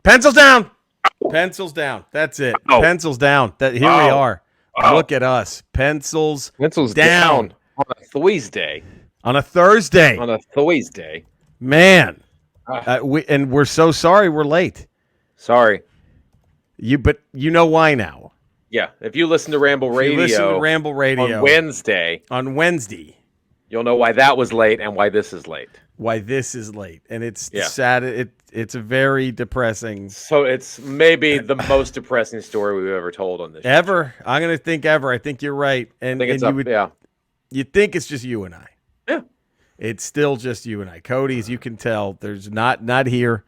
Pencils down. Pencils down. That's it. Oh. Pencils down. Here we are. Look at us. Pencils down. On a Thursday. On a Thursday. On a Thursday. Man. We're so sorry we're late. Sorry. But you know why now. Yeah. If you listen to Ramble Radio, on Wednesday, you'll know why that was late and why this is late. And it's sad. It's a very depressing. So it's maybe the most depressing story we've ever told on this show. Ever. I'm going to think ever. I think you're right. And, you think it's just you and I. Yeah. It's still just you and I. Cody, as you can tell, there's not here.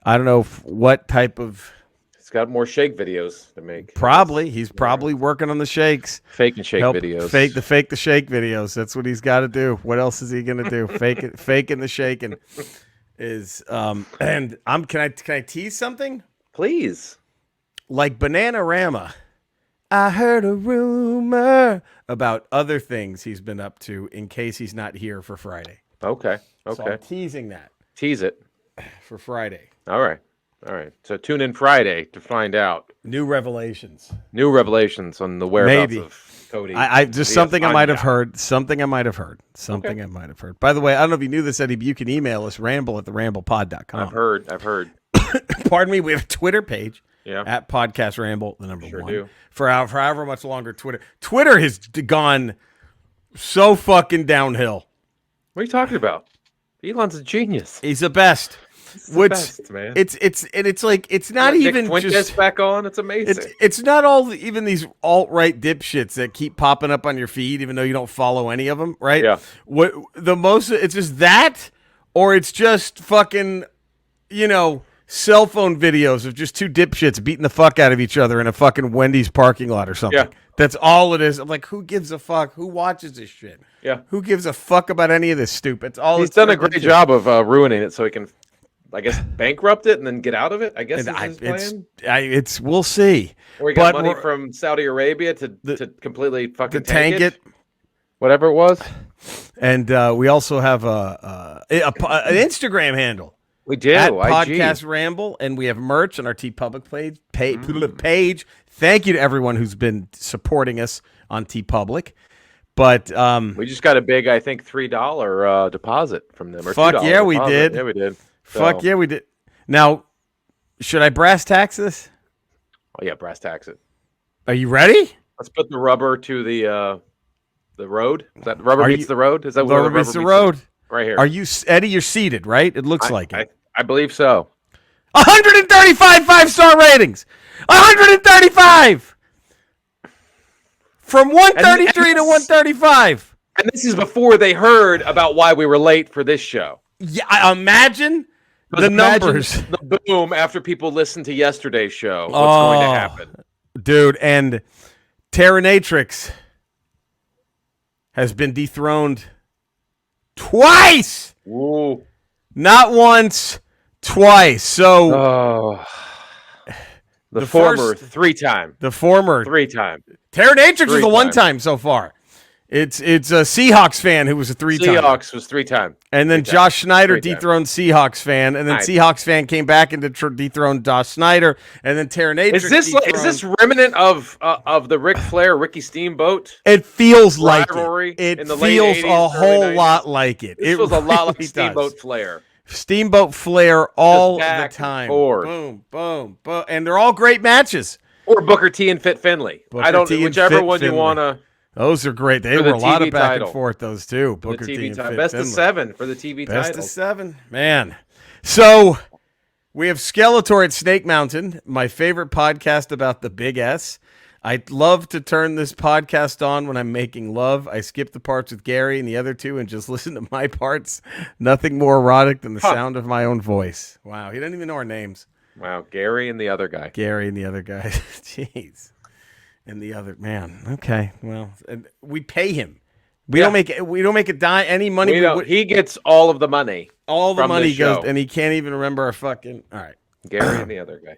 I don't know what type of. He's got more shake videos to make. Probably. He's probably working on the shakes. Fake and shake videos. Fake the shake videos. That's what he's got to do. What else is he going to do? Faking the shaking is and can I tease something? Please. Like Bananarama. I heard a rumor about other things he's been up to in case he's not here for Friday. Okay. So I'm teasing that. Tease it. For Friday. All right. So tune in Friday to find out. New revelations on the whereabouts of Cody. Something I might have heard. By the way, I don't know if you knew this, Eddie, but you can email us, ramble@theramblepod.com. I've heard. Pardon me. We have a Twitter page. Yeah. At Podcast Ramble, the number sure one. Do. For however much longer Twitter has gone so fucking downhill. What are you talking about? Elon's a genius. He's the best. Best, man. It's like it's not even Nick just back on. It's amazing. It's not all even these alt-right dipshits that keep popping up on your feed, even though you don't follow any of them, right? Yeah. It's just that, or it's just fucking, cell phone videos of just two dipshits beating the fuck out of each other in a fucking Wendy's parking lot or something. Yeah. That's all it is. I'm like, who gives a fuck? Who watches this shit? Yeah. Who gives a fuck about any of this stupid? He's done a great job of ruining it so he can, I guess, bankrupt it and then get out of it. I guess is his plan. We'll see. Or he got money from Saudi Arabia to completely fucking tank it. Whatever it was. And we also have an Instagram handle. We do. At Podcast Ramble, and we have merch on our TeePublic page. Thank you to everyone who's been supporting us on TeePublic. But we just got a big, I think, $3 deposit from them. Or fuck yeah, we did. Yeah, we did. Fuck yeah, we did. Now, should I brass tax this? Oh yeah, brass tax it. Are you ready? Let's put the rubber to the road. Is that rubber meets the road? Is that where rubber meets the road? Right here. Are you, Eddie? You're seated, right? It looks like it. I believe so. 135 5-star ratings. 135 from 133 to 135. And this is before they heard about why we were late for this show. Yeah, imagine the numbers. The boom after people listened to yesterday's show. What's going to happen, dude? And Terranatrix has been dethroned twice. Ooh. Not once, twice. So the former 3-time. The former 3-time. Terranatrix is a 1-time so far. It's a Seahawks fan who was a 3-time. Seahawks was 3-time. And then Josh Schneider dethroned Seahawks fan, and then Seahawks fan came back and dethroned Josh Schneider, and then Terranatrix. Is this remnant of the Ric Flair Ricky Steamboat? It feels like it. It feels a whole lot like it. It feels a lot like Steamboat Flair. Steamboat Flair all the time. Boom, boom, boom, and they're all great matches. Or Booker T and Fit Finley. Whichever one you want to. Those are great. They were a lot of back and forth, those two. Booker T and Fit Best Finley. of 7 for the TV title. Best of 7. Man. So we have Skeletor at Snake Mountain, my favorite podcast about the Big S. I love to turn this podcast on when I'm making love. I skip the parts with Gary and the other two and just listen to my parts. Nothing more erotic than the sound of my own voice. Wow. He doesn't even know our names. Wow. Gary and the other guy. Jeez. And the other man. Okay. Well, we pay him. We don't make any money. He gets all of the money. All the money goes, and he can't even remember our fucking. All right. Gary and the other guy.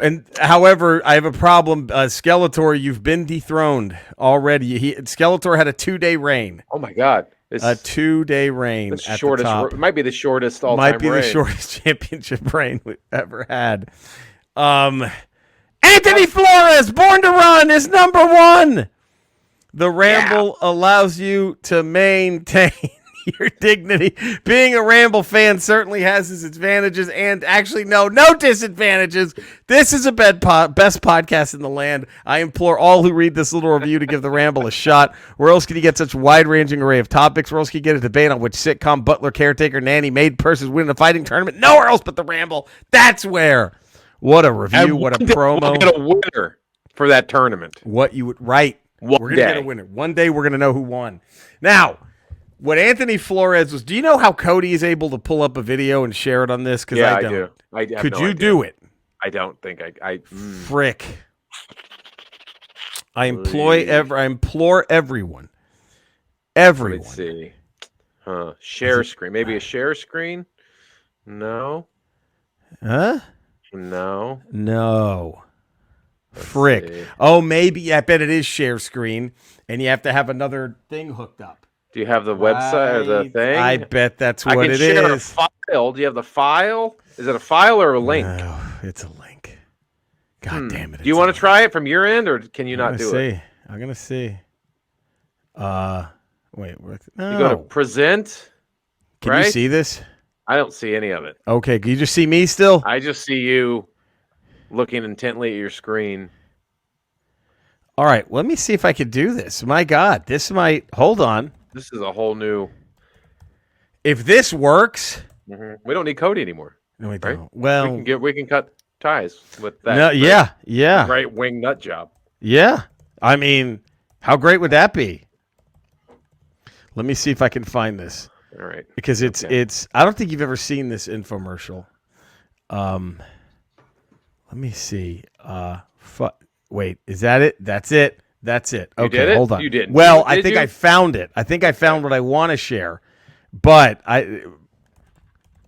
And however, I have a problem. Skeletor, you've been dethroned already. Skeletor had a 2-day reign. Oh my God. A 2-day reign at the top. It might be the shortest all-time reign. Might be the shortest championship reign we've ever had. Anthony Flores, Born to Run, is number 1. The Ramble allows you to maintain your dignity. Being a Ramble fan certainly has its advantages and actually no disadvantages. This is a best podcast in the land. I implore all who read this little review to give the Ramble a shot. Where else can you get such a wide-ranging array of topics? Where else can you get a debate on which sitcom, butler, caretaker, nanny, maid persons win a fighting tournament? Nowhere else but the Ramble. That's where. What a review. What a promo. We'll get a winner for that tournament. We're going to get a winner. One day we're going to know who won. Now, what Anthony Flores was, do you know how Cody is able to pull up a video and share it on this? Because I don't. I do. Could you do it? I don't think I Frick. I implore everyone. Let's see. Share screen. Maybe a share screen? No. Huh? No. Frick. Oh, maybe. I bet it is share screen, and you have to have another thing hooked up. Do you have the website or the thing? I bet that's what it is. I can share a file. Do you have the file? Is it a file or a link? No, it's a link. God damn it. Do you want to try it from your end, or can you not do it? I'm going to see. Wait. No. You go to present. Can you see this? I don't see any of it. Okay, can you just see me still? I just see you looking intently at your screen. All right, let me see if I can do this. My God, this might... Hold on. This is a whole new... If this works... We don't need Cody anymore. No, we don't. Right? Well... We can cut ties with that. No, yeah. Right wing nut job. Yeah. I mean, how great would that be? Let me see if I can find this. All right. Because it's I don't think you've ever seen this infomercial. Let me see. Wait, is that it? That's it. Okay, hold on. You didn't. Well, I think I found it. I think I found what I want to share. But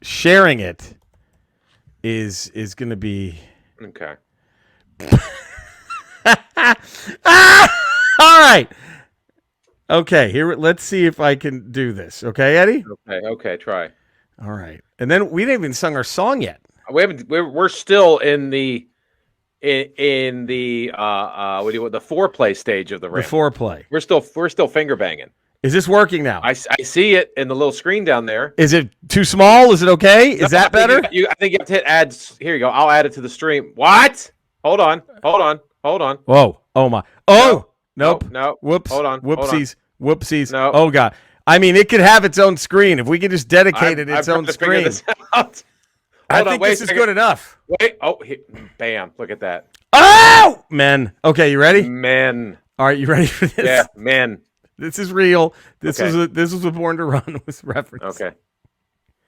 sharing it is going to be okay. All right. Okay, here. Let's see if I can do this. Okay, Eddie. Okay. Try. All right, and then we didn't even sung our song yet. We haven't. We're still in the the foreplay stage of the Ramble. The foreplay. We're still finger banging. Is this working now? I see it in the little screen down there. Is it too small? Is it okay? Is that better? I think you have to hit add. Here you go. I'll add it to the stream. What? Hold on. Whoa! Oh my! Oh! Nope. No. Whoops. Hold on. Whoopsies. No. Oh God. I mean, it could have its own screen if we could just dedicate it its own screen. I think this is good enough. Wait. Oh, bam! Look at that. Oh, men. Okay, you ready? Men. All right, you ready for this? Yeah, men. This is real. This was a Born to Run with reference. Okay.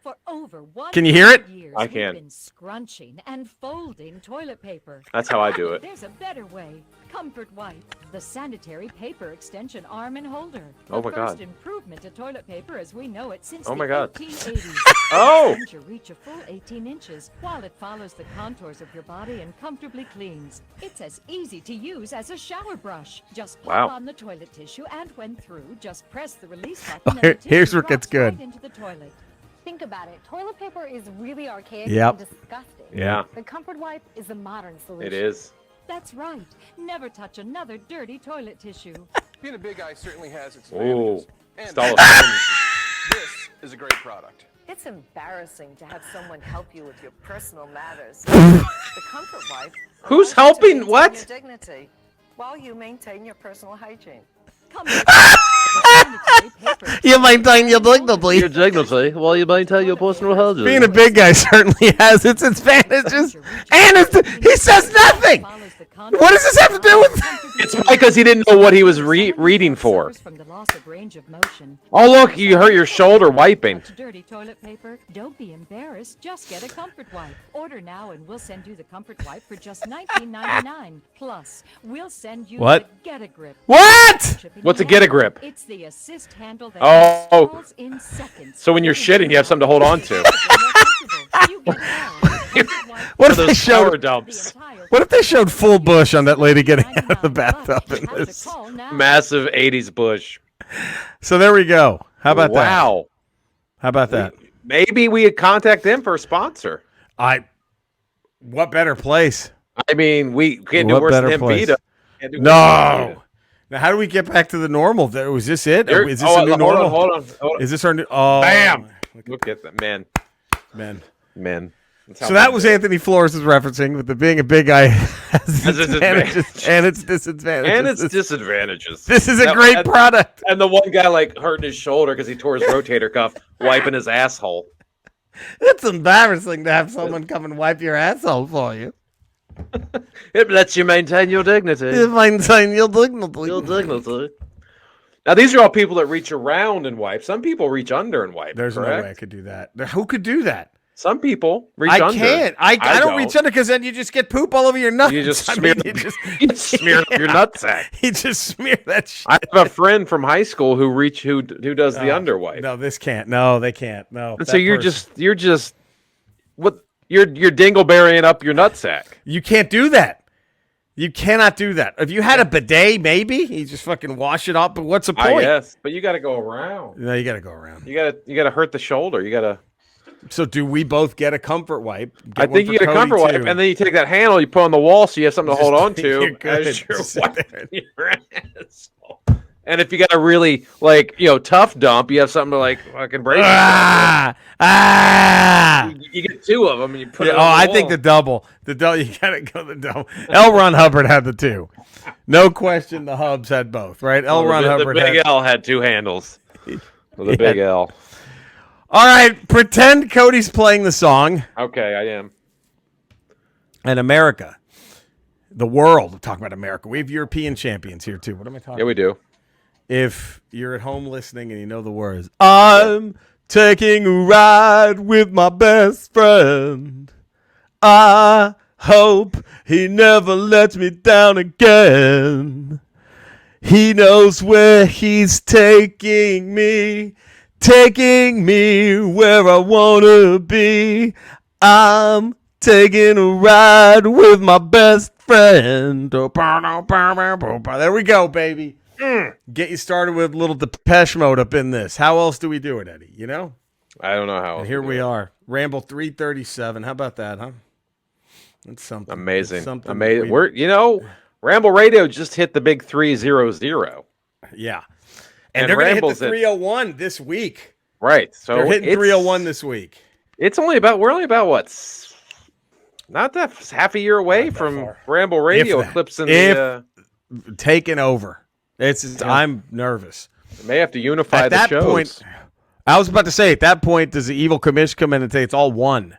For over 1 Can you hear it? Years, I can. We've been scrunching and folding toilet paper. That's how I do it. There's a better way. Comfort Wipe, the sanitary paper extension arm and holder. Oh my God. First improvement to toilet paper as we know it since Oh the my God. 1880s. Oh! It lets you reach a full 18 inches while it follows the contours of your body and comfortably cleans. It's as easy to use as a shower brush. Just pop on the toilet tissue and when through, just press the release button and the Here's tissue where it gets drops good. right into the toilet. Think about it. Toilet paper is really archaic Yep. and disgusting. Yeah. The Comfort Wipe is the modern solution. It is. That's right. Never touch another dirty toilet tissue. Being a big guy certainly has its Ooh. advantages. And Stall this is a great product. It's embarrassing to have someone help you with your personal matters. The Comfort Wipe. Who's allows you to helping? maintain What? Your dignity while you maintain your personal hygiene. You maintain your dignity. Your dignity while you maintain your personal hygiene. Being a big guy certainly has its advantages, and he says nothing. What does this have to do with? It's because he didn't know what he was reading for. From the loss of range of motion. Oh look, you hurt your shoulder wiping. Dirty toilet paper. Don't be embarrassed. Just get a Comfort Wipe. Order now, and we'll send you the Comfort Wipe for just $19.99. Plus, we'll send you What? the Get a Grip. What? What's a Get a Grip? It's the assist handle that Oh. installs in seconds. So when you're shitting, you have something to hold on to. You get it all. What if Those they shower showed? dumps. What if they showed full bush on that lady getting out of the bathtub in this? Massive 80s bush. So there we go. How about that? Wow. How about that? Maybe we could contact them for a sponsor. What better place? I mean, we can't do worse than him beat him. No. Now, how do we get back to the normal? Was this it? Is this a new normal? Hold on. Is this our new? Oh, bam! Look at that, man. So that was Anthony Flores is referencing with the being a big guy has its advantages and its disadvantages. This is a great product. And the one guy like hurting his shoulder because he tore his rotator cuff, wiping his asshole. It's embarrassing to have someone come and wipe your asshole for you. It lets you maintain your dignity. Your dignity. Now, these are all people that reach around and wipe. Some people reach under and wipe. There's correct? No way I could do that. Who could do that? Some people reach under. I can't. I don't reach under because then you just get poop all over your nuts. You just smear, smear your nutsack. You just smear that shit. I have a friend from high school who does the under wipe. No, this can't. No, they can't. No. And so you're just what you're dingleberrying up your nutsack. You can't do that. You cannot do that. If you had a bidet, maybe you just fucking wash it up. But what's the point? Yes, but you got to go around. No, you got to go around. You got to hurt the shoulder. You got to. So do we both get a comfort wipe? I think you get a comfort wipe, and then you take that handle, you put on the wall, so you have something to hold on to as you're wiping your asshole. And if you got a really tough dump, you have something to fucking break. You get two of them, and you put it. On the I wall. think the double. You gotta go the double. L. Ron Hubbard had the two. No question, the Hubs had both, right? L. Ron Hubbard. The big L had two handles. The big L. All right, pretend Cody's playing the song. Okay, I am. And America, the world. We're talking about America. We have European champions here too. What am I talking about? Yeah, we do. If you're at home listening and you know the words, I'm taking a ride with my best friend. I hope he never lets me down again. He knows where he's taking me where I want to be. I'm taking a ride with my best friend. There we go, baby. Get you started with a little Depeche Mode up in this. How else do we do it, Eddie? You know? I don't know how. And here we are. Ramble 337. How about that, huh? That's something. Amazing. Amazing. Ramble Radio just hit the big 300. Yeah. And they're going to hit the 301 this week. Right. So they're hitting 301 this week. We're only about what? Not that half a year away from Ramble Radio eclipsing taking over. I'm nervous. They may have to unify at that shows. Point, I was about to say, at that point, does the evil commission come in and say it's all one?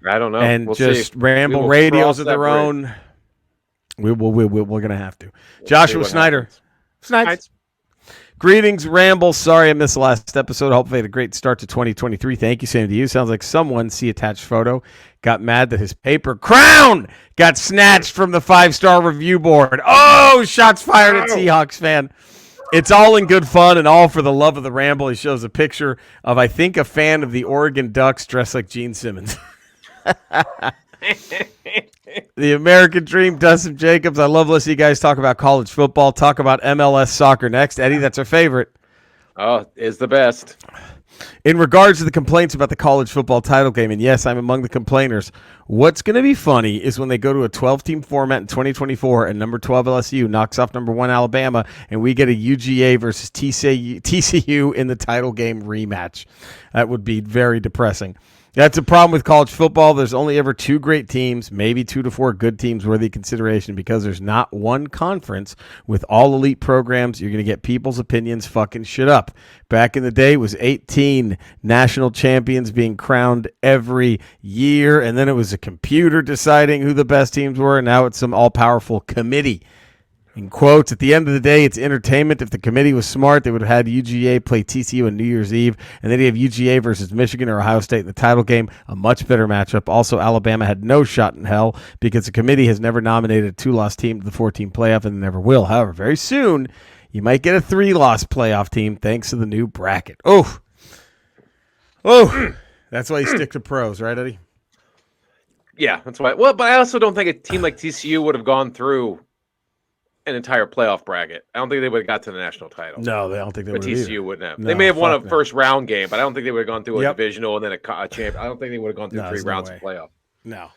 I don't know. And we'll just see. Ramble Radios of their own. We're going to have to. Joshua Snyder. Snipes. Greetings, Ramble. Sorry I missed the last episode. Hopefully, had a great start to 2023. Thank you, same to you. Sounds like someone, see attached photo, got mad that his paper crown got snatched from the 5-star review board. Oh, shots fired at Seahawks fan. It's all in good fun and all for the love of the Ramble. He shows a picture of, I think, a fan of the Oregon Ducks dressed like Gene Simmons. The American Dream, Dustin Jacobs. I love listening to you guys talk about college football. Talk about MLS soccer next. Eddie, that's our favorite. Oh, is the best. In regards to the complaints about the college football title game, and yes, I'm among the complainers, what's going to be funny is when they go to a 12-team format in 2024 and number 12 LSU knocks off number 1 Alabama, and we get a UGA versus TCU in the title game rematch. That would be very depressing. That's a problem with college football. There's only ever 2 great teams, maybe 2 to 4 good teams worthy of consideration because there's not one conference with all elite programs. You're going to get people's opinions fucking shit up. Back in the day, it was 18 national champions being crowned every year, and then it was a computer deciding who the best teams were, and now it's some all-powerful committee. In quotes, at the end of the day, it's entertainment. If the committee was smart, they would have had UGA play TCU on New Year's Eve, and then you have UGA versus Michigan or Ohio State in the title game, a much better matchup. Also, Alabama had no shot in hell because the committee has never nominated a 2-loss team to the 4-team playoff and never will. However, very soon, you might get a 3-loss playoff team thanks to the new bracket. Oh, that's why you stick to pros, right, Eddie? Yeah, that's why. Well, but I also don't think a team like TCU would have gone through an entire playoff bracket. I don't think they would have got to the national title. No, I don't think they would But have. TCU wouldn't have. No, They may have won a fuck no. first round game, but I don't think they would have gone through a Yep. divisional and then a champ. I don't think they would have gone through No, 3 there's no rounds way. of playoff. No.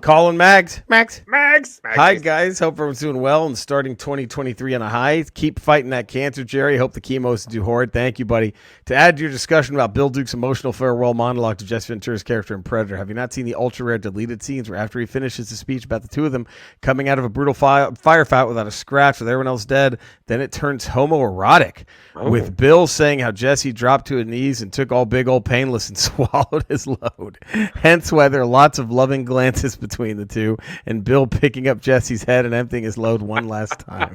Colin Mags. Max. Hi, Mags. guys. Hope everyone's doing well and starting 2023 on a high. Keep fighting that cancer, Jerry. Hope the chemo is do horrid. Thank you, buddy. To add to your discussion about Bill Duke's emotional farewell monologue to Jesse Ventura's character in Predator, have you not seen the ultra-rare deleted scenes where after he finishes the speech about the two of them coming out of a brutal firefight without a scratch with everyone else dead, then it turns homoerotic with Bill saying how Jesse dropped to his knees and took all big old painless and swallowed his load. Hence why there are lots of loving glances between the two, and Bill picking up Jesse's head and emptying his load one last time.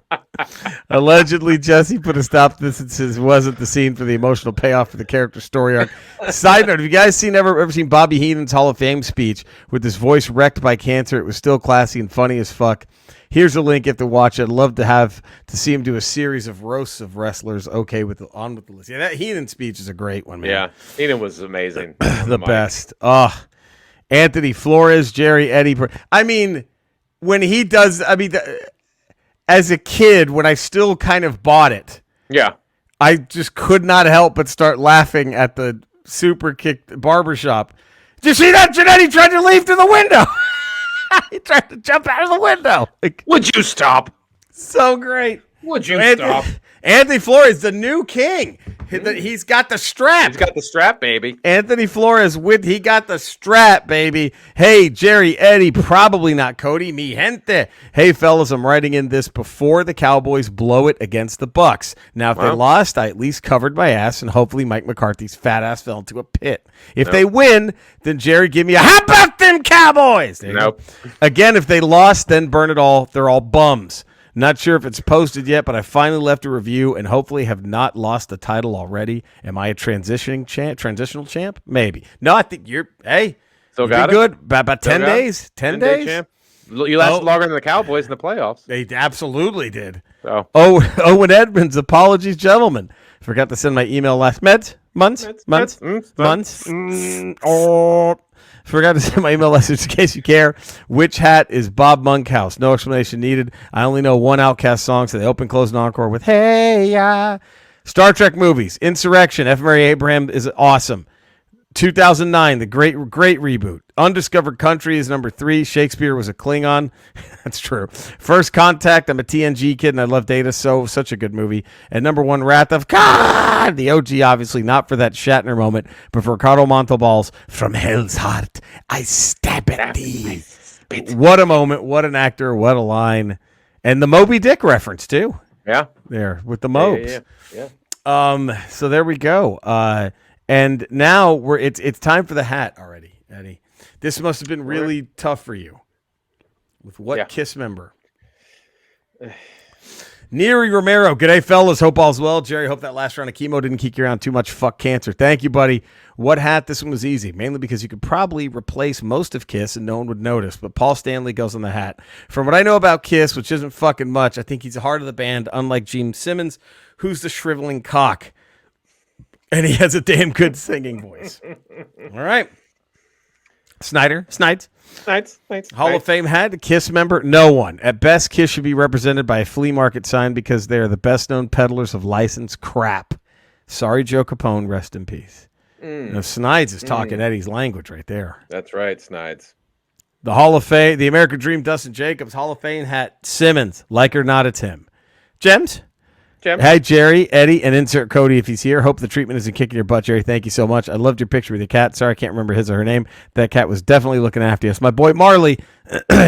Allegedly, Jesse put a stop to this and says it wasn't the scene for the emotional payoff for the character story arc. Side note, have you guys ever seen Bobby Heenan's Hall of Fame speech with his voice wrecked by cancer? It was still classy and funny as fuck. Here's a link if to watch it. I'd love to see him do a series of roasts of wrestlers. Okay, on with the list. Yeah, that Heenan speech is a great one, man. Yeah, Eden was amazing. The best. Anthony Flores, Jerry, Eddie. I mean, when he does, as a kid, when I still kind of bought it, Yeah. I just could not help but start laughing at the super kick barbershop. Did you see that? Janetti tried to leave through the window. He tried to jump out of the window. Like, Would you stop? so great. Would you Anthony, stop? Anthony Flores, the new king. He's got the strap. He's got the strap, baby. Anthony Flores he got the strap, baby. Hey, Jerry, Eddie, probably not Cody, mi gente. Hey, fellas, I'm writing in this before the Cowboys blow it against the Bucks. Now, if they lost, I at least covered my ass, and hopefully Mike McCarthy's fat ass fell into a pit. If they win, then Jerry, give me a how about them Cowboys? There you go. Again, if they lost, then burn it all. They're all bums. Not sure if it's posted yet, but I finally left a review and hopefully have not lost the title already. Am I a transitional champ? Maybe. No, I think still got it? good. About 10 days. 10 days? Champ. You lasted longer than the Cowboys in the playoffs. They absolutely did. So. Owen Edmonds, apologies, gentlemen. Forgot to send my email last months. Forgot to send my email message in case you care. Which hat is Bob Monkhouse? No explanation needed. I only know one Outcast song, so they open, close, and encore with Hey Ya. Star Trek movies. Insurrection. F. Murray Abraham is awesome. 2009, the great reboot. Undiscovered Country is number 3. Shakespeare was a Klingon. That's true. First Contact, I'm a TNG kid, and I love Data, such a good movie. And number 1, Wrath of God. The OG, obviously, not for that Shatner moment, but for Ricardo Montalban's From Hell's Heart, I stab at thee. What a moment, what an actor, what a line. And the Moby Dick reference, too. Yeah. There, with the Mobes. Yeah. So there we go. And now it's time for the hat already, Eddie. This must have been really tough for you. With what Kiss member? Neri Romero. G'day, fellas. Hope all's well. Jerry, hope that last round of chemo didn't kick you around too much. Fuck cancer. Thank you, buddy. What hat? This one was easy, mainly because you could probably replace most of Kiss and no one would notice. But Paul Stanley goes on the hat. From what I know about Kiss, which isn't fucking much, I think he's the heart of the band, unlike Gene Simmons, who's the shriveling cock. And he has a damn good singing voice. All right. Snides. Hall of Fame hat, Kiss member? No one. At best, Kiss should be represented by a flea market sign because they are the best-known peddlers of licensed crap. Sorry, Joe Capone. Rest in peace. Now, Snides is talking Eddie's language right there. That's right, Snides. The Hall of Fame, the American Dream, Dustin Jacobs. Hall of Fame hat, Simmons. Like or not, it's him. Gems? Hey, Jerry, Eddie, and insert Cody if he's here. Hope the treatment isn't kicking your butt, Jerry. Thank you so much. I loved your picture with your cat. Sorry, I can't remember his or her name. That cat was definitely looking after us. My boy Marley,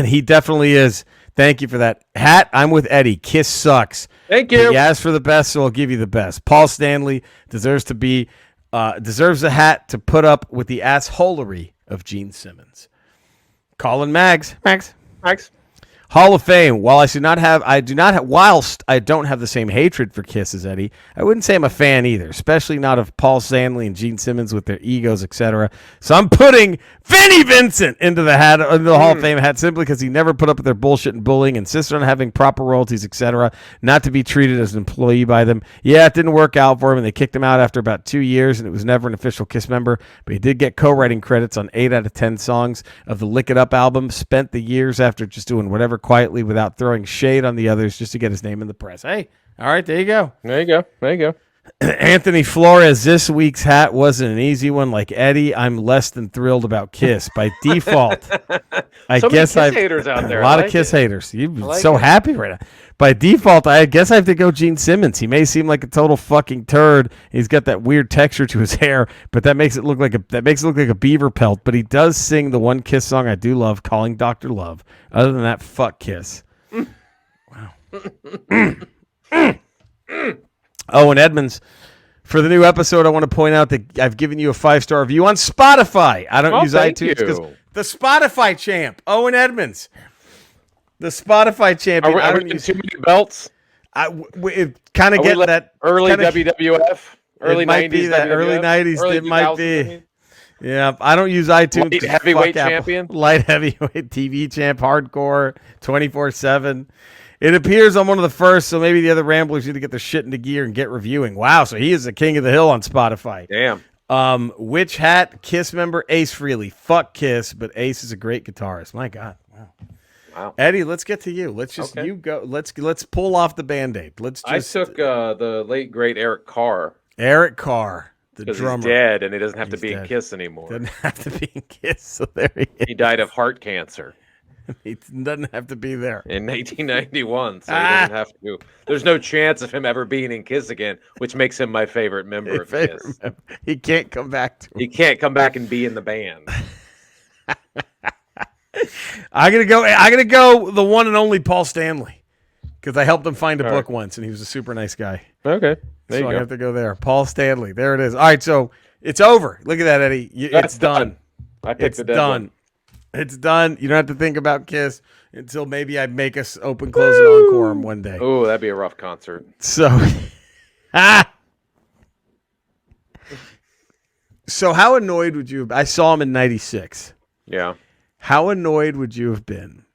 he definitely is. Thank you for that. Hat, I'm with Eddie. Kiss sucks. Thank you. He asked for the best, so I'll give you the best. Paul Stanley deserves a hat to put up with the assholery of Gene Simmons. Colin Mags. Hall of Fame. Whilst I don't have the same hatred for Kiss as Eddie, I wouldn't say I'm a fan either, especially not of Paul Stanley and Gene Simmons with their egos, etc. So I'm putting Vinnie Vincent into the Hall of Fame hat simply because he never put up with their bullshit and bullying, insisted on having proper royalties, etc., not to be treated as an employee by them. Yeah, it didn't work out for him, and they kicked him out after about 2 years, and it was never an official Kiss member, but he did get co-writing credits on 8 out of 10 songs of the Lick It Up album, spent the years after just doing whatever forever quietly without throwing shade on the others just to get his name in the press. Hey, all right, there you go. There you go. There you go. Anthony Flores, this week's hat wasn't an easy one. Like Eddie, I'm less than thrilled about Kiss. By default, I So many guess Kiss haters out there. A lot I of Kiss like it. haters. You're like so it. happy right now. By default, I guess I have to go Gene Simmons. He may seem like a total fucking turd. He's got that weird texture to his hair, but that makes it look like a beaver pelt. But he does sing the one Kiss song I do love, "Calling Dr. Love." Other than that, fuck Kiss. Wow. Owen Edmonds. For the new episode, I want to point out that I've given you a 5-star review on Spotify. I don't use thank iTunes because you. the Spotify champ, Owen Edmonds, the Spotify champion. Are we getting too many belts? Kind of getting that early kinda, WWF, early it might 90s. be that WWF, early 90s. early It might 2000s, be. I mean. Yeah, I don't use iTunes. Light heavyweight champion? Light heavyweight TV champ, hardcore, 24/7. It appears I'm one of the first, so maybe the other Ramblers need to get their shit into gear and get reviewing. Wow, so he is the king of the hill on Spotify. Damn. Which hat? Kiss member Ace Frehley. Fuck Kiss, but Ace is a great guitarist. My God. Wow. Eddie, let's get to you. Let's just you go. Let's pull off the Band-Aid. I took the late great Eric Carr. Eric Carr, the drummer. He's dead, and he doesn't have to be dead. in Kiss anymore. Doesn't have to be in Kiss, so there he is. He died of heart cancer. He doesn't have to be there. In 1991, so he doesn't have to. There's no chance of him ever being in Kiss again, which makes him my favorite member of Kiss. He can't come back to him. He can't come back and be in the band. I'm gonna go the one and only Paul Stanley, because I helped him find a book once, and he was a super nice guy. Okay, there you go. I have to go there. Paul Stanley. There it is. All right, so it's over. Look at that, Eddie. It's done. I picked it's done. It's done. You don't have to think about Kiss until maybe I make us open, close, and encore him one day. Oh, that'd be a rough concert. So, so how annoyed would you have? I saw him in '96. Yeah. How annoyed would you have been?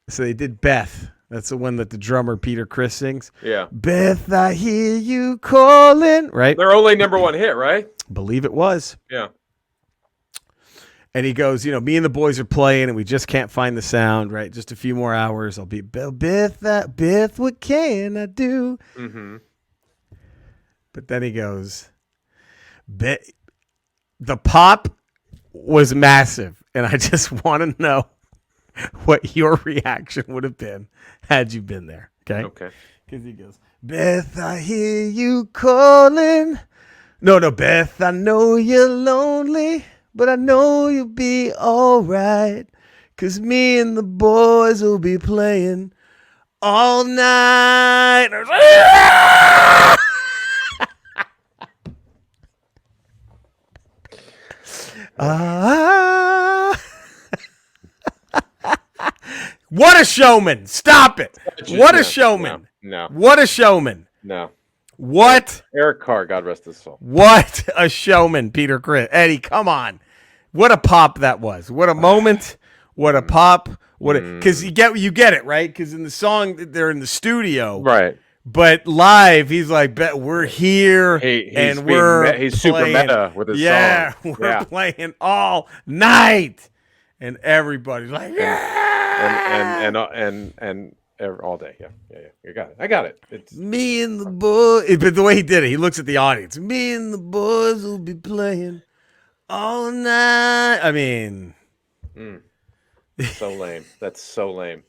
So they did Beth. That's the one that the drummer Peter Criss sings. Yeah. Beth, I hear you calling. Right? Their only #1 hit, right? Believe it was. Yeah. And he goes, me and the boys are playing, and we just can't find the sound, right? Just a few more hours. I'll be, Beth, what can I do? Mm-hmm. But then he goes, the pop was massive, and I just want to know what your reaction would have been had you been there, okay? Okay. Because he goes, Beth, I hear you calling. No, Beth, I know you're lonely. But I know you'll be all right, 'cause me and the boys will be playing all night. What a showman. Stop it. What a showman. No. What a showman. No. What? Eric Carr, God rest his soul. What a showman, Peter Criss. Eddie, come on. What a pop that was. What a moment. What a pop. Because you get it, right? Because in the song, they're in the studio. Right. But live, he's like, we're here, he's super meta with his song. Yeah, we're playing all night. And everybody's like, yeah. And all day. Yeah. You got it. I got it. It's me and the boys. But the way he did it, he looks at the audience. Me and the boys will be playing all night. I mean, so lame. That's so lame.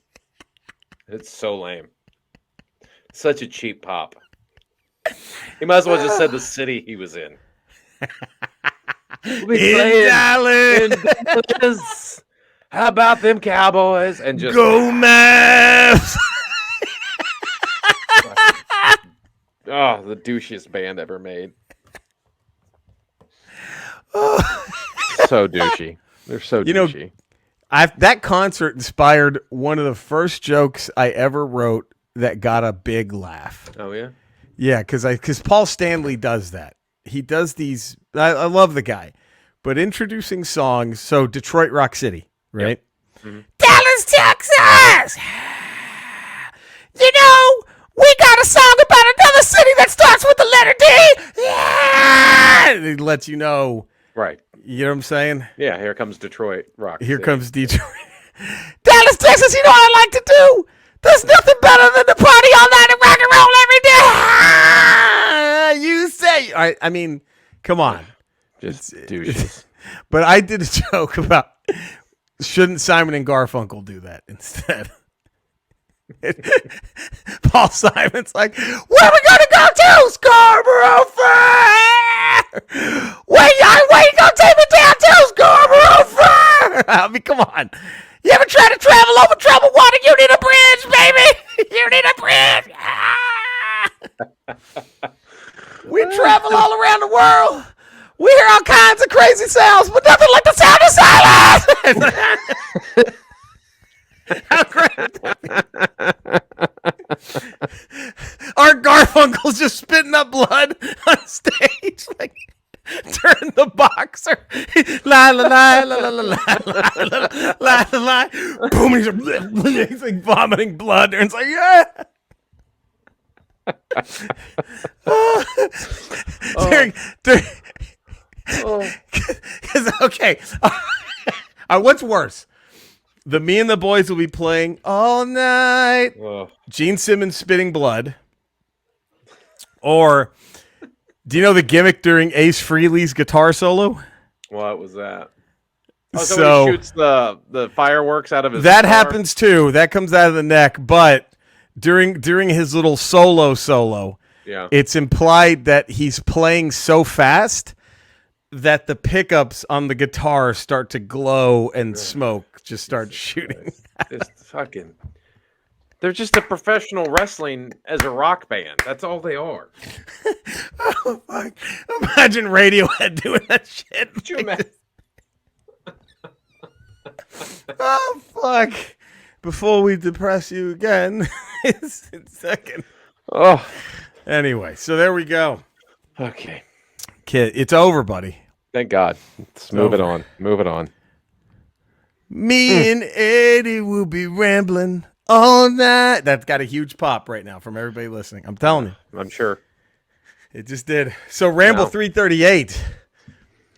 It's so lame. Such a cheap pop. He might as well just said the city he was in. We'll be in Dallas. How about them Cowboys? And just go Mavs. Oh, the douchiest band ever made. So douchey. They're so douchey. That concert inspired one of the first jokes I ever wrote that got a big laugh. Oh yeah? Yeah, because Paul Stanley does that. He does these. I love the guy, but introducing songs. So Detroit Rock City, right? Yep. Mm-hmm. Dallas, Texas. We got a song about another city that starts with the letter D. Yeah, and he lets you know. Right. You know what I'm saying? Yeah. Here comes Detroit Rock. Here City. comes Detroit. Dallas, Texas, you know what I like to do? There's nothing better than to party all night and rock and roll every day. You say. I mean, come on. Just douches. But I did a joke about shouldn't Simon and Garfunkel do that instead? Paul Simon's like, where are we going to go to? Scarborough Fair! Where you going to take me down to? Scarborough Fair! I mean, come on. You ever try to travel over troubled water? You need a bridge, baby! You need a bridge! We travel all around the world. We hear all kinds of crazy sounds, but nothing like the sound of silence! How great! Art Garfunkel's just spitting up blood on stage, like turn the boxer. La la la la la la la la la la la. Boom! He's like vomiting blood, and it's like yeah. Okay. What's worse? The Me and the Boys will be playing all night. Gene Simmons spitting blood. Or, do you know the gimmick during Ace Frehley's guitar solo? What was that? Oh, so he shoots the fireworks out of his That guitar? happens too. That comes out of the neck. But during his little solo, yeah, it's implied that he's playing so fast that the pickups on the guitar start to glow and smoke just start shooting. They're just a professional wrestling as a rock band. That's all they are. Oh, fuck. Imagine Radiohead doing that shit. Could you imagine? Oh, fuck. Before we depress you again, it's second. Oh. Anyway, so there we go. Okay. Kid, it's over, buddy. Thank God. Let's move it on. Move it on. Me and Eddie will be rambling all night. That's got a huge pop right now from everybody listening. I'm telling you. I'm sure. It just did. So Ramble 338.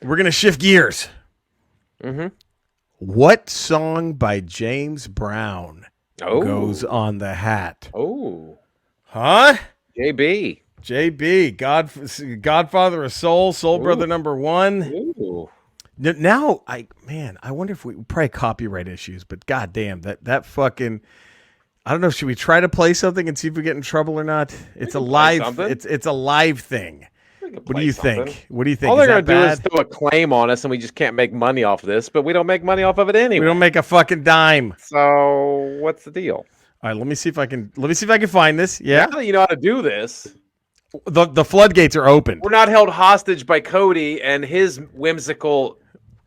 We're going to shift gears. Mm-hmm. What song by James Brown goes on the hat? Oh. Huh? JB, Godfather of Soul Brother number 1. Ooh. Now, I wonder if we probably copyright issues, but goddamn, that fucking, I don't know. Should we try to play something and see if we get in trouble or not? It's a live, it's a live thing. What do you think? What do you think? All they're gonna do is throw a claim on us, and we just can't make money off of this. But we don't make money off of it anyway. We don't make a fucking dime. So what's the deal? All right, let me see if I can find this. Yeah, now that you know how to do this. The floodgates are open. We're not held hostage by Cody and his whimsical,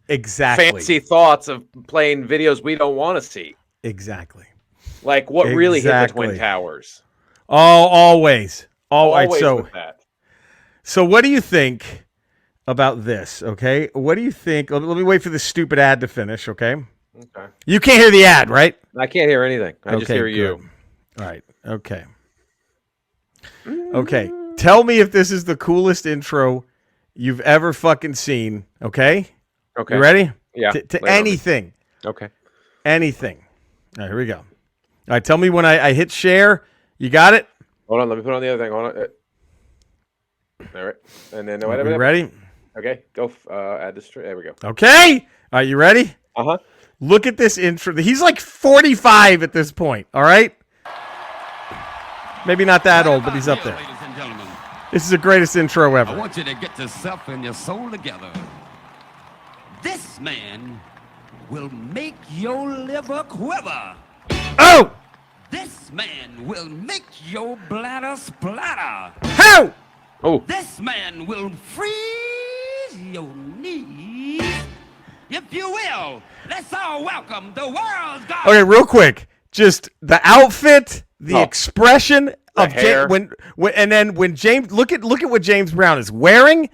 fancy thoughts of playing videos we don't want to see. Exactly. Like what really hit the Twin Towers. Oh, always. Always so, with that. So what do you think about this, okay? What do you think? Let me wait for the stupid ad to finish, okay? Okay. You can't hear the ad, right? I can't hear anything. I just hear you. All right. Okay. Okay. Tell me if this is the coolest intro you've ever fucking seen, okay? Okay. You ready? Yeah. To anything. Okay. Anything. All right, here we go. All right, tell me when I hit share. You got it? Hold on, let me put on the other thing. Hold on. All right. And then whatever. You ready? Okay. Go add this. There we go. Okay. All right, you ready? Uh-huh. Look at this intro. He's like 45 at this point, all right? Maybe not that old, but he's up there. This is the greatest intro ever. I want you to get yourself and your soul together. This man will make your liver quiver. Oh! This man will make your bladder splatter. How? Oh. This man will freeze your knees. If you will, let's all welcome the world's God. Okay, real quick. Just the outfit, the expression of hair. when James look at what James Brown is wearing,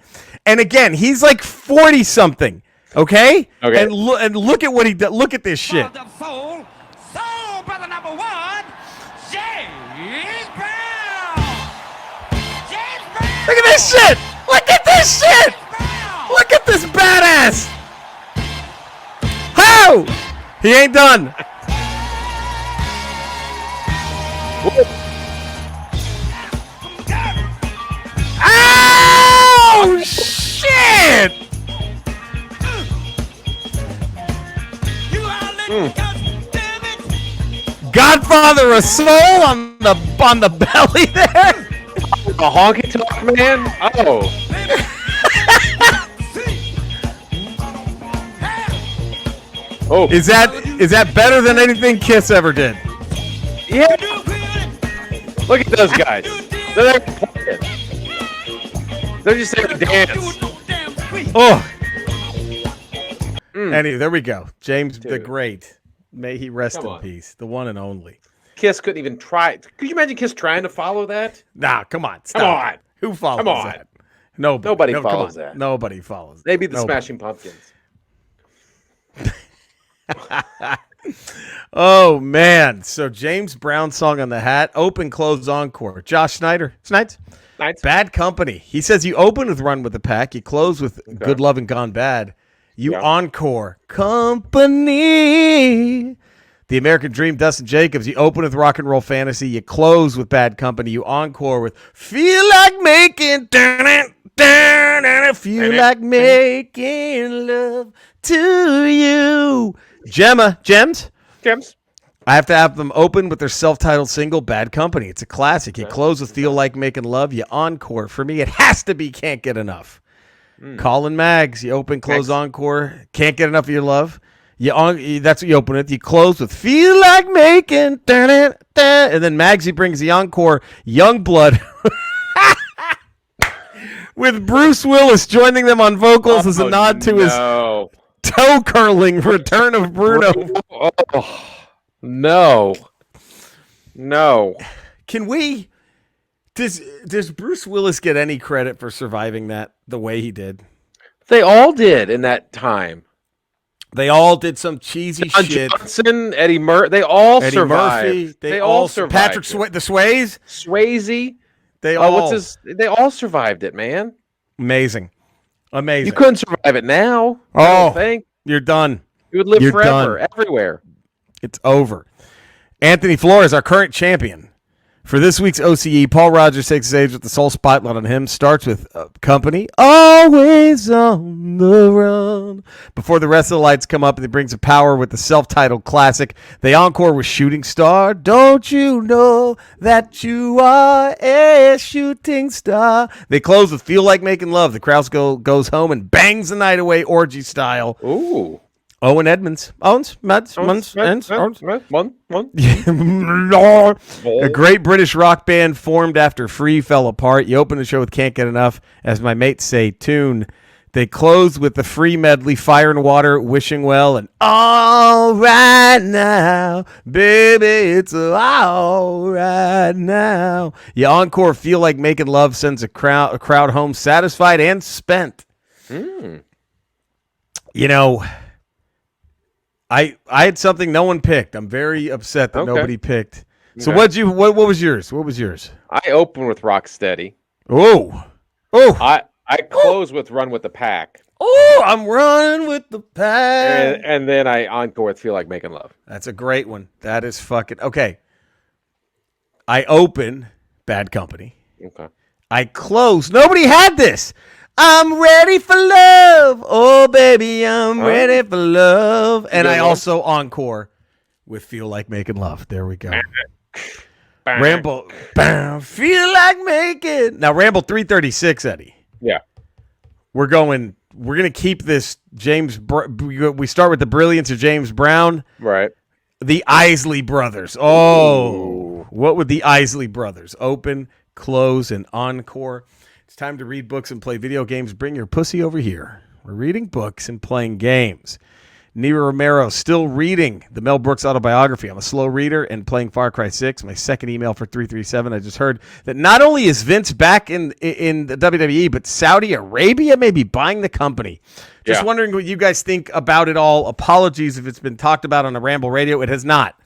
and again he's like 40 something, okay? And look at what he does. Look at this shit. Soul brother number 1, James Brown. James Brown. Look at this shit. Look at this shit. Look at this badass. How? He ain't done. Oh, shit! Godfather of Soul on the belly there. A honky tonk man? Oh. Oh. Is that better than anything Kiss ever did? Yeah. Look at those guys. They're not playing. They're just there to dance. Oh. Anyway, there we go. James the Great. May he rest in peace. The one and only. Kiss couldn't even try. Could you imagine Kiss trying to follow that? Nah, come on. Stop. Come on. Who follows Come on. that? Nobody follows that. Nobody follows that. Maybe the Smashing Pumpkins. Oh, man. So James Brown song on the hat. Open, close, encore. Josh Snyder. Snides? Bad Company. He says you open with Run with the Pack. You close with Good Love and Gone Bad. You encore Company. The American Dream, Dustin Jacobs. You open with Rock and Roll Fantasy. You close with Bad Company. You encore with Feel Like Making, Feel Like Making Love to You. Gems. I have to have them open with their self-titled single, Bad Company. It's a classic. You close with Feel Like Making Love. You encore. For me, it has to be Can't Get Enough. Colin Maggs. You open, close, encore. Can't Get Enough of Your Love. That's what you open with. You close with Feel Like Making, and then Maggsy brings the encore, Youngblood, with Bruce Willis joining them on vocals as a nod to his toe-curling return of Bruno. No. Can we... Does Bruce Willis get any credit for surviving that the way he did? They all did in that time. They all did some cheesy shit. Johnson, Eddie Murphy, they all survived. Murphy, they all survived. Patrick the Swayze? Swayze. They all they all survived it, man. Amazing. You couldn't survive it now. Oh, I think. You're done. You would live forever, everywhere. It's over. Anthony Flores, our current champion. For this week's OCE, Paul Rogers takes the stage with the sole spotlight on him. Starts with Company, Always on the Run. Before the rest of the lights come up, and he brings a power with the self-titled classic. They encore with Shooting Star. Don't you know that you are a shooting star? They close with Feel Like Making Love. The crowd goes home and bangs the night away orgy style. Ooh. Owen Edmonds. A great British rock band formed after Free fell apart. You open the show with Can't Get Enough, as my mates say, tune. They close with the Free medley, Fire and Water, Wishing Well, and All Right Now, Baby, it's all right now. You encore Feel Like Making Love, sends a crowd home satisfied and spent. You know... I had something no one picked. I'm very upset that nobody picked. So what was yours? What was yours? I open with Rocksteady. Oh. I close with Run with the Pack. Oh, I'm running with the pack. And then I encore with Feel Like Making Love. That's a great one. That is fucking okay. I open Bad Company. Okay. I close. Nobody had this. I'm ready for love. Oh, baby, I'm ready for love. And I also encore with Feel Like Making Love. There we go. Ramble. Feel like making. Now, Ramble 336, Eddie. Yeah. We're going to keep this James. We start with the brilliance of James Brown. Right. The Isley Brothers. Oh, what would the Isley Brothers? Open, close, and encore. It's time to read books and play video games. Bring your pussy over here. We're reading books and playing games. Nira Romero still reading the Mel Brooks autobiography. I'm a slow reader and playing Far Cry 6. My second email for 337. I just heard that not only is Vince back in the WWE, but Saudi Arabia may be buying the company. Just wondering what you guys think about it all. Apologies if it's been talked about on the Ramble Radio. It has not.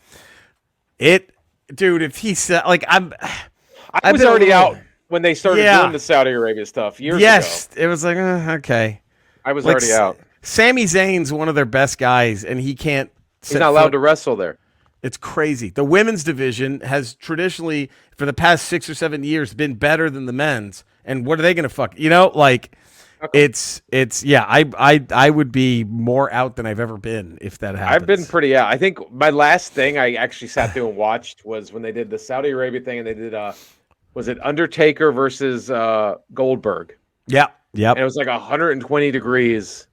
Dude, if he said, like, I was already out when they started doing the Saudi Arabia stuff years ago. Yes, it was like, okay. I was already out. Sami Zayn's one of their best guys, and he can't He's not allowed to wrestle there. It's crazy. The women's division has traditionally, for the past 6 or 7 years, been better than the men's. And what are they going to fuck? You know, like it's yeah. I would be more out than I've ever been if that happens. I've been pretty out. I think my last thing I actually sat through and watched was when they did the Saudi Arabia thing, and they did was it Undertaker versus Goldberg? Yeah, yeah. And it was like 120 degrees.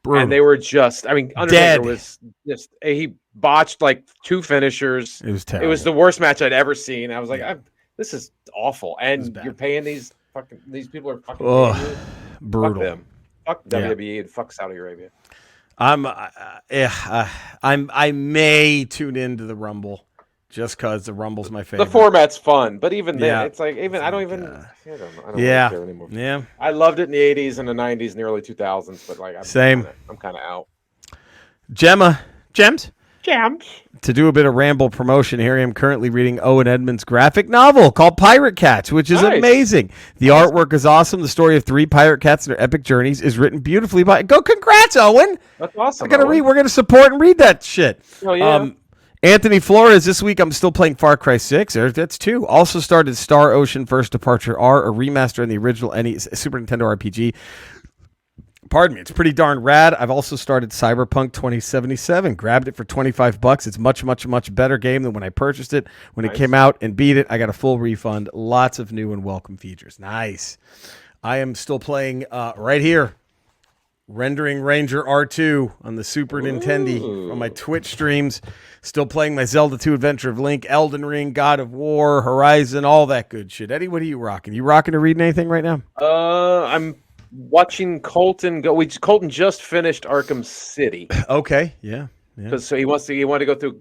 Brutal. And they were just, I mean, Undertaker was just, he botched like 2 finishers. It was terrible. It was the worst match I'd ever seen. I was like, this is awful. And you're paying these people are fucking paying you. Brutal. Fuck them. Fuck WWE and fuck Saudi Arabia. I may tune into the Rumble just because the Rumble's my favorite. The format's fun, but even then, it's like, I don't really care anymore. Yeah. I loved it in the 80s and the 90s and the early 2000s, but like, I'm kind of out. Gems? To do a bit of Ramble promotion here, I am currently reading Owen Edmonds' graphic novel called Pirate Cats, which is amazing. The artwork is awesome. The story of 3 pirate cats and their epic journeys is written beautifully by... Congrats, Owen! That's awesome. We're going to support and read that shit. Oh, yeah. Anthony Flores, this week I'm still playing Far Cry 6. That's 2. Also started Star Ocean First Departure R, a remaster in the original Super Nintendo RPG. Pardon me, it's pretty darn rad. I've also started Cyberpunk 2077. Grabbed it for $25. It's much, much, much better game than when I purchased it. When it came out and beat it, I got a full refund. Lots of new and welcome features. Nice. I am still playing right here. Rendering Ranger R2 on the Super Nintendo on my Twitch streams. Still playing my Zelda 2 Adventure of Link, Elden Ring, God of War, Horizon, all that good shit. Eddie, what are you rocking? You rocking or reading anything right now? I'm watching Colton go. Colton just finished Arkham City. Okay, yeah. So he wanted to go through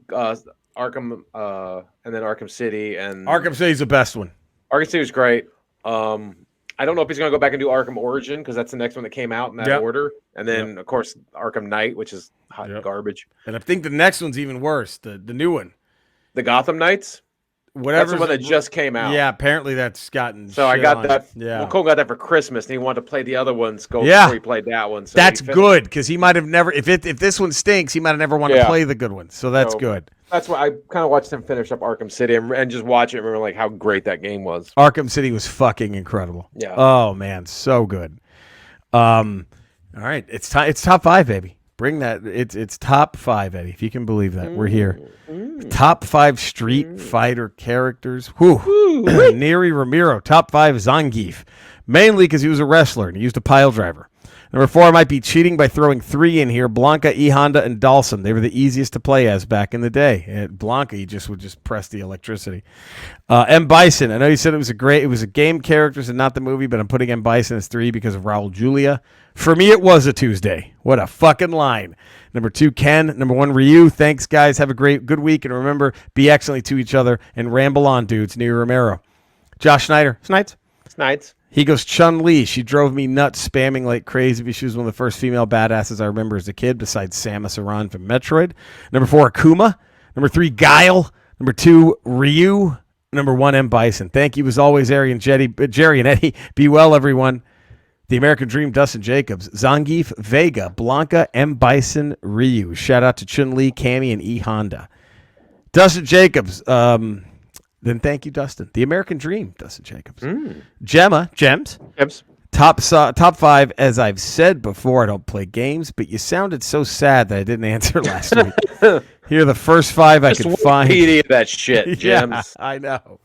Arkham and then Arkham City, and Arkham City's the best one. Arkham City was great. I don't know if he's going to go back and do Arkham Origin because that's the next one that came out in that order. And then, of course, Arkham Knight, which is hot garbage. And I think the next one's even worse, the new one. The Gotham Knights? That's the one that just came out. Yeah, apparently that's gotten So I got that. Yeah. Well, Cole got that for Christmas, and he wanted to play the other ones before he played that one. So that's good because he might have never, if this one stinks, he might have never wanted to play the good one. So that's good. That's why I kind of watched him finish up Arkham City and just watch it and remember like how great that game was. Arkham City was fucking incredible. Yeah. Oh man, so good. All right, it's top 5, baby. Bring that. It's top 5, Eddie. If you can believe that, we're here. Top 5 Street Fighter characters. Neri Ramiro. Top 5 Zangief, mainly because he was a wrestler and he used a pile driver. Number 4, I might be cheating by throwing 3 in here. Blanca, E. Honda, and Dhalsim. They were the easiest to play as back in the day. At Blanca, you would just press the electricity. M. Bison. I know you said it was a game characters and not the movie, but I'm putting M. Bison as 3 because of Raul Julia. For me, it was a Tuesday. What a fucking line. Number 2, Ken. Number 1, Ryu. Thanks, guys. Have a good week. And remember, be excellently to each other and ramble on, dudes. Neri Romero. Josh Schneider. Snides. He goes, Chun-Li. She drove me nuts, spamming like crazy, but she was one of the first female badasses I remember as a kid, besides Samus Aran from Metroid. Number 4, Akuma. Number 3, Guile. Number 2, Ryu. Number 1, M. Bison. Thank you as always, Jerry and Eddie. Be well, everyone. The American Dream, Dustin Jacobs. Zangief, Vega, Blanca, M. Bison, Ryu. Shout out to Chun-Li, Cammy, and E. Honda. Dustin Jacobs. Then thank you, Dustin. The American Dream, Dustin Jacobs. Gems. Top 5, as I've said before, I don't play games, but you sounded so sad that I didn't answer last week. Here are the first 5 I could find. Wikipedia that shit, Gems. Yeah, I know.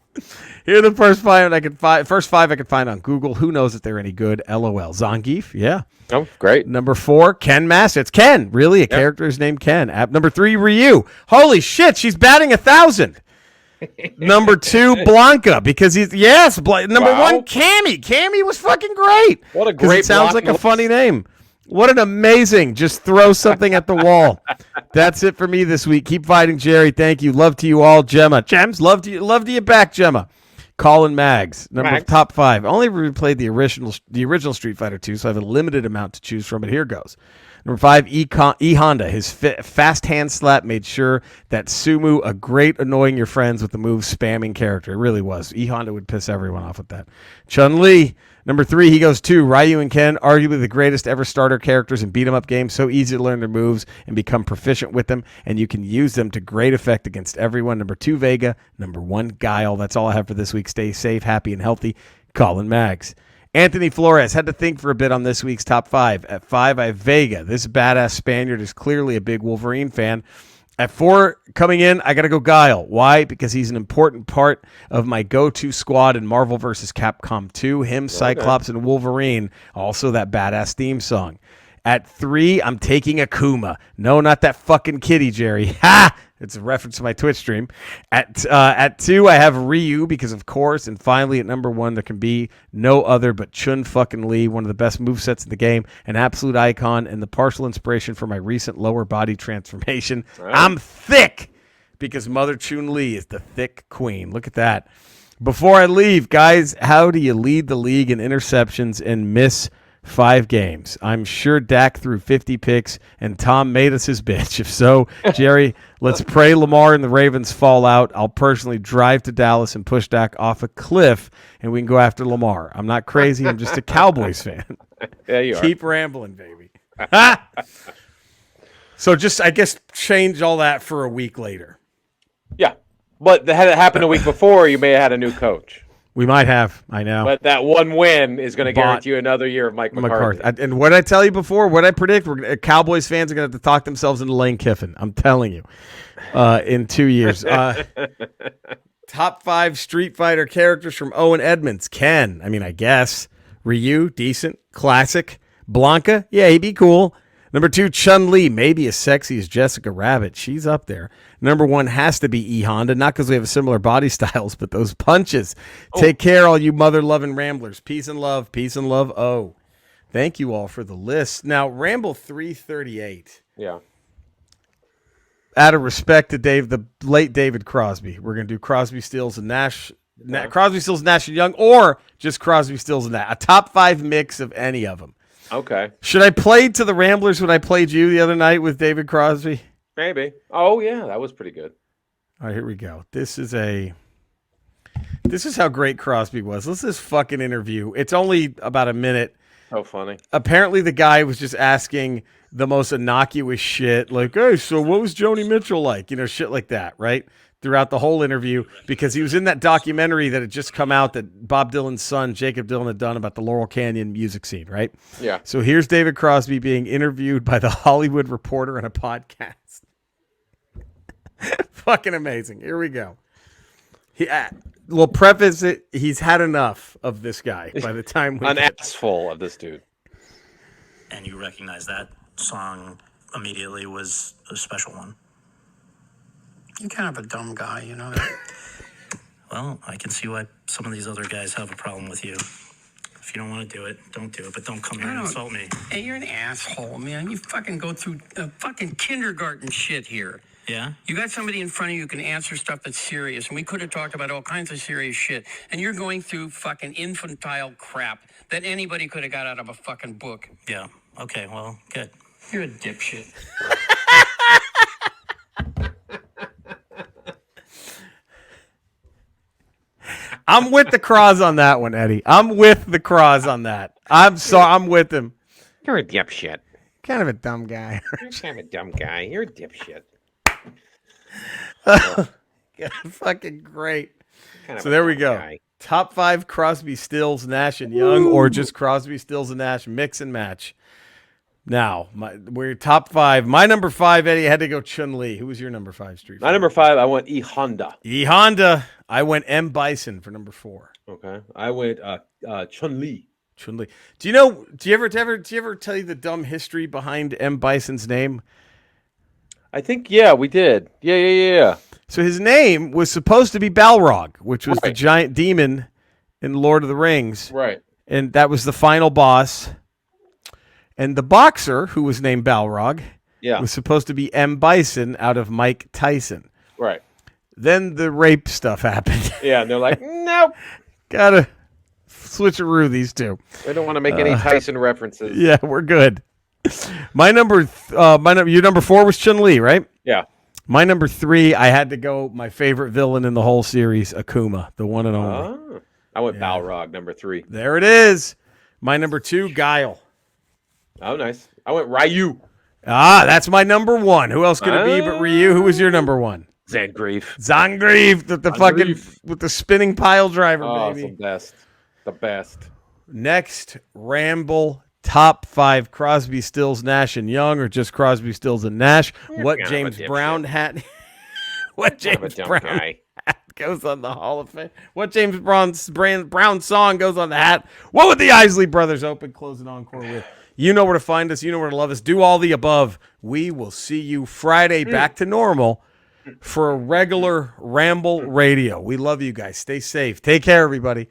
Here are the first 5 I could find. First 5 I could find on Google. Who knows if they're any good? LOL. Zangief, yeah. Oh, great. Number 4, Ken Master. It's Ken. Really, a character is named Ken. Number 3, Ryu. Holy shit, she's batting 1,000. Number 2, Blanca, because number 1, Cammy. Cammy was fucking great. What a great. It sounds like a funny name. What an amazing. Just throw something at the wall. That's it for me this week. Keep fighting, Jerry. Thank you. Love to you all, Gemma. Gems, love to you back, Gemma. Colin Mags, top 5. I only replayed the original Street Fighter 2, so I have a limited amount to choose from. But here goes. Number 5, E. Honda. His fast hand slap made sure that Sumu, a great annoying your friends with the move spamming character. It really was. E. Honda would piss everyone off with that. Chun-Li. Number 3, he goes 2, Ryu and Ken, arguably the greatest ever starter characters in beat-em-up games. So easy to learn their moves and become proficient with them, and you can use them to great effect against everyone. Number 2, Vega. Number 1, Guile. That's all I have for this week. Stay safe, happy, and healthy. Colin Maggs. Anthony Flores. Had to think for a bit on this week's top 5. At 5, I have Vega. This badass Spaniard is clearly a big Wolverine fan. At 4, coming in, I got to go Guile. Why? Because he's an important part of my go-to squad in Marvel vs. Capcom 2. Him, Cyclops, and Wolverine. Also that badass theme song. At 3, I'm taking Akuma. No, not that fucking kitty, Jerry. Ha! It's a reference to my Twitch stream. At 2, I have Ryu because, of course. And finally, at number 1, there can be no other but Chun fucking Li, one of the best movesets in the game, an absolute icon, and the partial inspiration for my recent lower body transformation. Right. I'm thick because Mother Chun Li is the thick queen. Look at that. Before I leave, guys, how do you lead the league in interceptions and miss 5 games? I'm sure Dak threw 50 picks and Tom made us his bitch. If so, Jerry, let's pray Lamar and the Ravens fall out. I'll personally drive to Dallas and push Dak off a cliff, and we can go after Lamar. I'm not crazy. I'm just a Cowboys fan. Yeah, you are. Keep rambling, baby. So just, I guess, change all that for a week later. Yeah. But had it happened a week before, you may have had a new coach. We might have. I know. But that one win is going to guarantee you another year of Mike McCarthy. And what I tell you before, what I predict, Cowboys fans are going to have to talk themselves into Lane Kiffin. I'm telling you. In 2 years. Top 5 Street Fighter characters from Owen Edmonds. Ken, I guess. Ryu, decent. Classic. Blanca, yeah, he'd be cool. Number 2, Chun-Li, maybe as sexy as Jessica Rabbit. She's up there. Number 1 has to be E. Honda, not because we have similar body styles, but those punches. Oh. Take care, all you mother-loving ramblers. Peace and love. Peace and love. Oh, thank you all for the list. Now, Ramble 338. Yeah. Out of respect to the late David Crosby, we're going to do Crosby, Stills, and Nash. Crosby, Stills, Nash, and Young, or just Crosby, Stills, and Nash. A top 5 mix of any of them. Okay. Should I play to the Ramblers when I played you the other night with David Crosby? Maybe. Oh, yeah, that was pretty good. All right, here we go. This is how great Crosby was. Let's this fucking interview. It's only about a minute. So funny. Apparently the guy was just asking the most innocuous shit, like, hey, so what was Joni Mitchell like? Shit like that, right? Throughout the whole interview, because he was in that documentary that had just come out that Bob Dylan's son, Jacob Dylan, had done about the Laurel Canyon music scene, right? Yeah. So here's David Crosby being interviewed by the Hollywood Reporter on a podcast. Fucking amazing. Here we go. We'll preface it. He's had enough of this guy by the time an ass full of this dude. And you recognize that song immediately was a special one. You're kind of a dumb guy, you know that? Well, I can see why some of these other guys have a problem with you. If you don't want to do it, don't do it. But don't come here and insult me. Hey, you're an asshole, man. You fucking go through fucking kindergarten shit here. Yeah? You got somebody in front of you who can answer stuff that's serious, and we could have talked about all kinds of serious shit. And you're going through fucking infantile crap that anybody could have got out of a fucking book. Yeah. Okay, well, good. You're a dipshit. I'm with the Cross on that one, Eddie. I'm with the Cross on that. I'm with him. You're a dipshit. Kind of a dumb guy. You're kind of a dumb guy. You're a dipshit. Fucking great. Kind of so there we go. Guy. Top 5 Crosby, Stills, Nash, and Young, or just Crosby, Stills, and Nash, mix and match. Now, we're top 5. My number 5, Eddie, had to go Chun-Li. Who was your number 5, Street? My number 5, I went E. Honda. E. Honda. I went M. Bison for number 4. Okay. I went Chun-Li. Chun-Li. Do you ever tell you the dumb history behind M. Bison's name? I think, yeah, we did. Yeah. So his name was supposed to be Balrog, which was the giant demon in Lord of the Rings. Right. And that was the final boss. And the boxer, who was named Balrog, was supposed to be M. Bison out of Mike Tyson. Right. Then the rape stuff happened. Yeah, and they're like, nope. Gotta switcheroo these two. They don't want to make any Tyson references. Yeah, we're good. Your number 4 was Chun-Li, right? Yeah. My number 3, I had to go my favorite villain in the whole series, Akuma, the one and only. I went Balrog, number 3. There it is. My number 2, Guile. Oh, nice. I went Ryu. Ah, that's my number 1. Who else could it be but Ryu? Who was your number 1? Zangief. Zangief, the fucking with the spinning pile driver, Oh, baby. it's the best. The best. Next, Ramble top 5: Crosby, Stills, Nash, and Young, or just Crosby, Stills, and Nash. What James Brown hat? What James Brown hat goes on the Hall of Fame? What James Brown song goes on the hat? What would the Isley Brothers open closing encore with? You know where to find us. You know where to love us. Do all the above. We will see you Friday back to normal for a regular Ramble Radio. We love you guys. Stay safe. Take care, everybody.